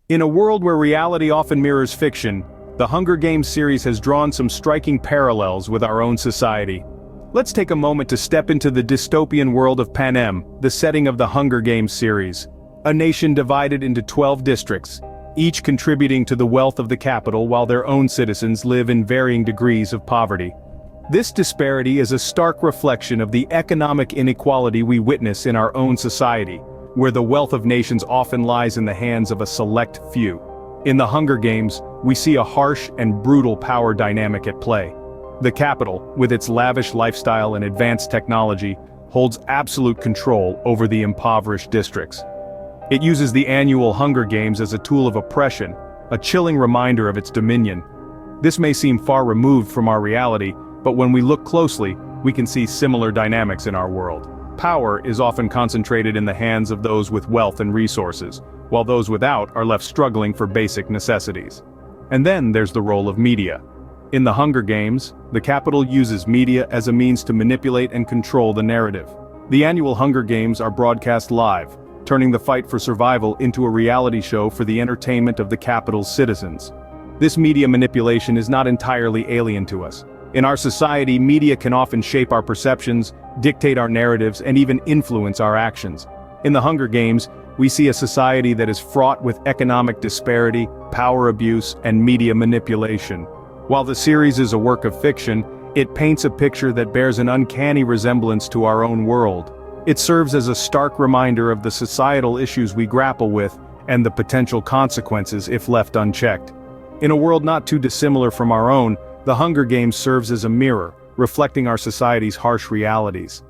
In a world where reality often mirrors fiction, the Hunger Games series has drawn some striking parallels with our own society. Let's take a moment to step into the dystopian world of Panem, the setting of the Hunger Games series. A nation divided into 12 districts, each contributing to the wealth of the capital while their own citizens live in varying degrees of poverty. This disparity is a stark reflection of the economic inequality we witness in our own society, where the wealth of nations often lies in the hands of a select few. In the Hunger Games, we see a harsh and brutal power dynamic at play. The capital, with its lavish lifestyle and advanced technology, holds absolute control over the impoverished districts. It uses the annual Hunger Games as a tool of oppression, a chilling reminder of its dominion. This may seem far removed from our reality, but when we look closely, we can see similar dynamics in our world. Power is often concentrated in the hands of those with wealth and resources, while those without are left struggling for basic necessities. And then there's the role of media. In the Hunger Games, the capital uses media as a means to manipulate and control the narrative. The annual Hunger Games are broadcast live, turning the fight for survival into a reality show for the entertainment of the capital's citizens. This media manipulation is not entirely alien to us. In our society, media can often shape our perceptions, dictate our narratives, and even influence our actions. In the Hunger Games, we see a society that is fraught with economic disparity, power abuse, and media manipulation. While the series is a work of fiction, it paints a picture that bears an uncanny resemblance to our own world. It serves as a stark reminder of the societal issues we grapple with, and the potential consequences if left unchecked. In a world not too dissimilar from our own, the Hunger Games serves as a mirror, reflecting our society's harsh realities.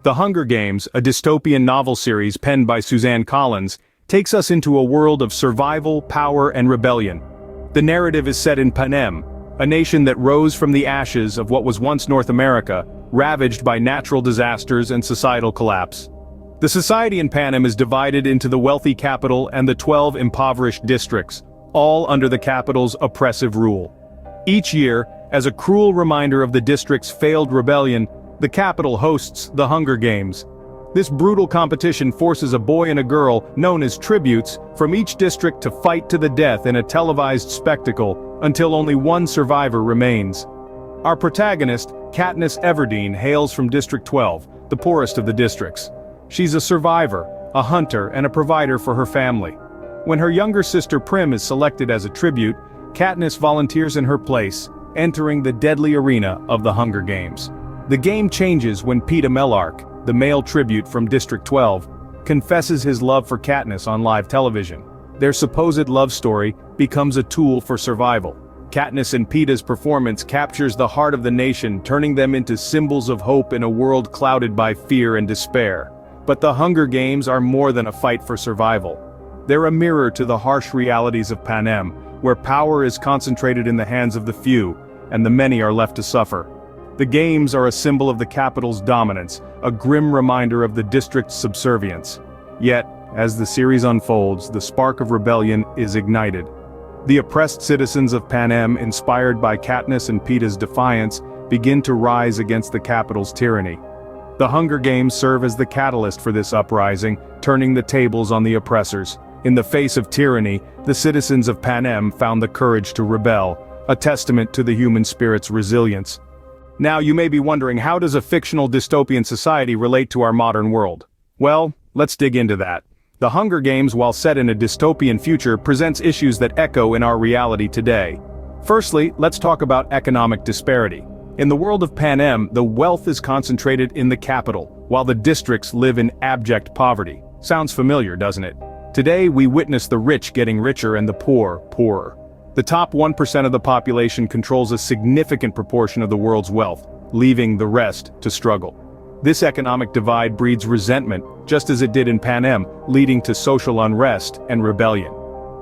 The Hunger Games, a dystopian novel series penned by Suzanne Collins, takes us into a world of survival, power, and rebellion. The narrative is set in Panem, a nation that rose from the ashes of what was once North America, ravaged by natural disasters and societal collapse. The society in Panem is divided into the wealthy capital and the 12 impoverished districts, all under the capital's oppressive rule. Each year, as a cruel reminder of the district's failed rebellion, the capital hosts the Hunger Games. This brutal competition forces a boy and a girl, known as tributes, from each district to fight to the death in a televised spectacle, until only one survivor remains. Our protagonist, Katniss Everdeen, hails from District 12, the poorest of the districts. She's a survivor, a hunter, and a provider for her family. When her younger sister Prim is selected as a tribute, Katniss volunteers in her place, entering the deadly arena of the Hunger Games. The game changes when Panem, the male tribute from District 12, confesses his love for Katniss on live television. Their supposed love story becomes a tool for survival. Katniss and Peeta's performance captures the heart of the nation, turning them into symbols of hope in a world clouded by fear and despair. But the Hunger Games are more than a fight for survival. They're a mirror to the harsh realities of Panem, where power is concentrated in the hands of the few, and the many are left to suffer. The games are a symbol of the capital's dominance, a grim reminder of the district's subservience. Yet, as the series unfolds, the spark of rebellion is ignited. The oppressed citizens of Panem, inspired by Katniss and Peeta's defiance, begin to rise against the capital's tyranny. The Hunger Games serve as the catalyst for this uprising, turning the tables on the oppressors. In the face of tyranny, the citizens of Panem found the courage to rebel, a testament to the human spirit's resilience. Now you may be wondering, how does a fictional dystopian society relate to our modern world? Well, let's dig into that. The Hunger Games, while set in a dystopian future, presents issues that echo in our reality today. Firstly, let's talk about economic disparity. In the world of Panem, the wealth is concentrated in the capital, while the districts live in abject poverty. Sounds familiar, doesn't it? Today, we witness the rich getting richer and the poor, poorer. The top 1% of the population controls a significant proportion of the world's wealth, leaving the rest to struggle. This economic divide breeds resentment, just as it did in Panem, leading to social unrest and rebellion.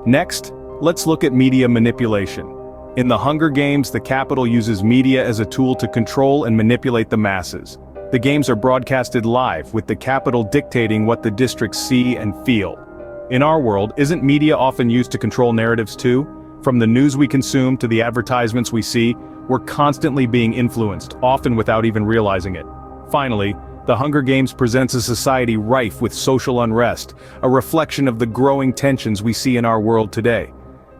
Next, let's look at media manipulation. In the Hunger Games, the capital uses media as a tool to control and manipulate the masses. The games are broadcasted live, with the capital dictating what the districts see and feel. In our world, isn't media often used to control narratives too? From the news we consume to the advertisements we see, we're constantly being influenced, often without even realizing it. Finally, The Hunger Games presents a society rife with social unrest, a reflection of the growing tensions we see in our world today.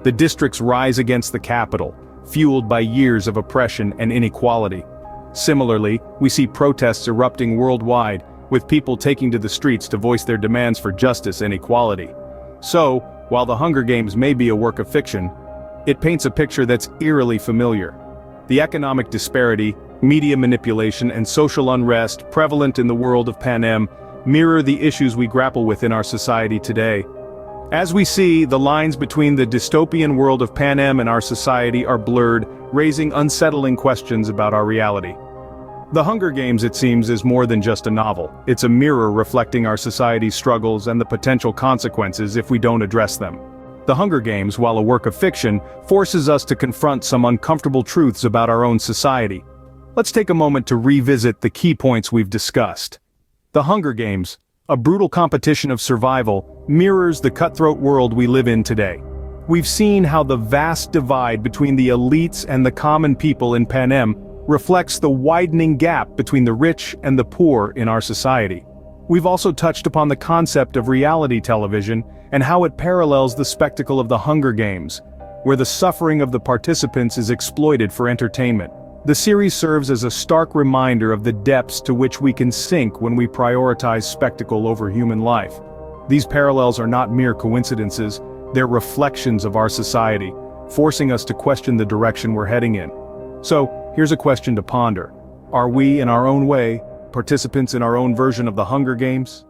The districts rise against the capital, fueled by years of oppression and inequality. Similarly, we see protests erupting worldwide, with people taking to the streets to voice their demands for justice and equality. So, while The Hunger Games may be a work of fiction, it paints a picture that's eerily familiar. The economic disparity, media manipulation, and social unrest prevalent in the world of Panem mirror the issues we grapple with in our society today. As we see, the lines between the dystopian world of Panem and our society are blurred, raising unsettling questions about our reality. The Hunger Games, it seems, is more than just a novel. It's a mirror reflecting our society's struggles and the potential consequences if we don't address them. The Hunger Games, while a work of fiction, forces us to confront some uncomfortable truths about our own society. Let's take a moment to revisit the key points we've discussed. The Hunger Games, a brutal competition of survival, mirrors the cutthroat world we live in today. We've seen how the vast divide between the elites and the common people in Panem reflects the widening gap between the rich and the poor in our society. We've also touched upon the concept of reality television and how it parallels the spectacle of the Hunger Games, where the suffering of the participants is exploited for entertainment. The series serves as a stark reminder of the depths to which we can sink when we prioritize spectacle over human life. These parallels are not mere coincidences, they're reflections of our society, forcing us to question the direction we're heading in. So, here's a question to ponder. Are we, in our own way, participants in our own version of the Hunger Games?